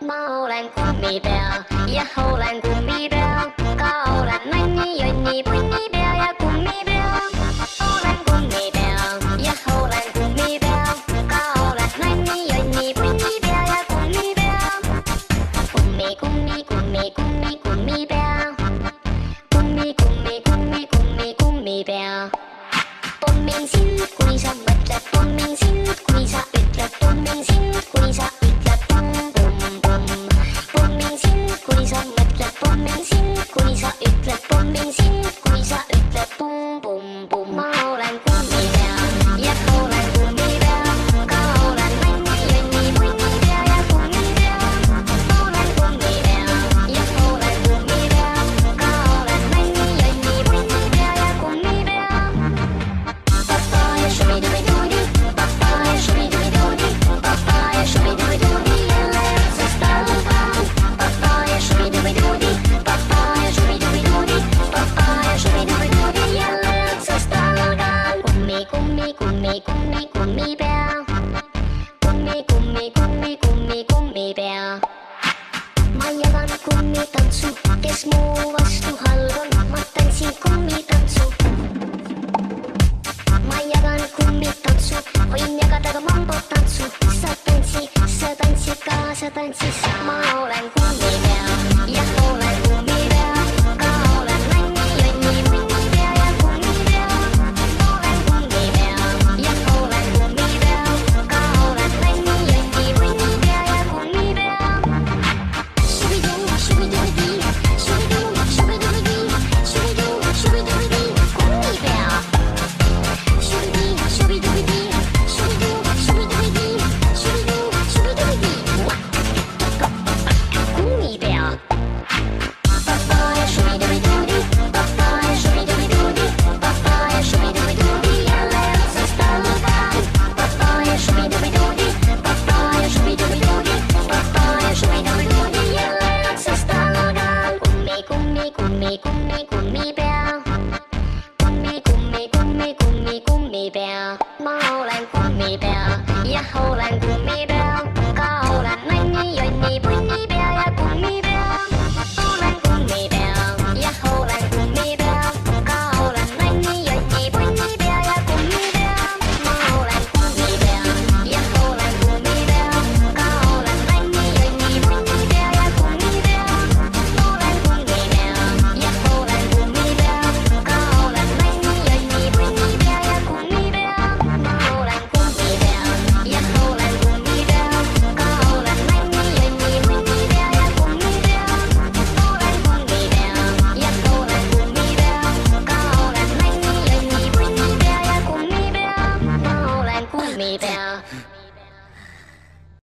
mau làng gummi bear, ja hou làng gummi bear, cao là nanh nhi ơi nhi bui nhi bear, ja gummi bear, hou làng gummi bear, ja hou làng gummi bear, cao là nanh nhi ơi nhi bui nhi bear, ja gummi bear, gummi gummi gummi gummi gummi bear, gummi gummi gummi gummi gummi bear. Bom minh xin quy sa bật lật bom minh xin quy sa ụt lật bom minh xin quy sa ụt lật bom bom bom bom minh xin quy sa bật lật bom minh xin quy sa ụt lật bom minh xin quy sa ụt lật bom bom bom mau làng gummi bear, ja hou làng gummi bear, cao là nanh nhi ơi nhi bui nhi bear, ja gummi bear, hou làng gummi bear, ja hou làng gummi bear, cao là nanh nhi ơi nhi bui nhi bear, ja gummi bear. Papaya shooby dooby doody, papaya shooby dooby doody, papaya shooby dooby doody, let's start again. Papaya shooby dooby doody, papaya shooby dooby doody, papaya shooby dooby doody, let's start again. Gummi gummi gummi gummi gummi bear, gummi gummi gummi gummi gummi bear. Mayakan gummi tansu, kesmu vastu halvan, matansi gummi tansu. Mayakan gummi tansu, võin jagada ka mambo tantsu. Sa tantsi ka, sa tantsi sa. Ma olen gummi bear, ja olen gummi bear, ka olen nänni, jönni, munni bear ja gummi bear. Olen gummi bear, ja olen gummi bear, ka olen nänni, jönni, munni bear ja gummi bear. Shubidoo, shubidoo-dee, shubidoo, shubidoo-dee, shubidoo, shubidoo-dee, gummi bear. Shooby-dee, shooby-dooby-dee, shooby-doo, shooby-dooby-dee, shooby-doo, shooby-dooby-dee. Gummi bear. Papaya shooby-dooby-doody, papaya shooby-dooby-doody, papaya shooby-dooby-doody, let's start again. Papaya shooby-dooby-doody, papaya shooby-dooby-doody, papaya shooby-dooby-doody, let's start again. Gummi, gummi, gummi, gummi, gummi bear. Gummi, gummi, gummi, gummi, gummi bear. Mau làng gummi bear, ja hou làng gummi bear, cao là nanh nhi ơi nhi bui nhi bear, ja gummi bear. Hou làng gummi bear, ja hou làng gummi bear, cao là nanh nhi ơi nhi bui nhi bear, ja gummi bear. Mau làng gummi bear, ja hou làng gummi bear, cao là nanh nhi ơi nhi bui nhi bear, ja gummi bear. Hou làng gummi bear, ja hou làng gummi bear, cao là nanh nhi ơi nhi bui nhi bear, ja gummi bear. Mau làng gummi bear, ja hou làng gummi bear, cao là nanh nhi ơi nhi bui nhi bear, ja gummi bear. Hou làng gummi bear, ja hou làng gummi bear, cao là nanh nhi ơi nhi bui nhi bear, ja gummi bear. Mau làng gummi bear.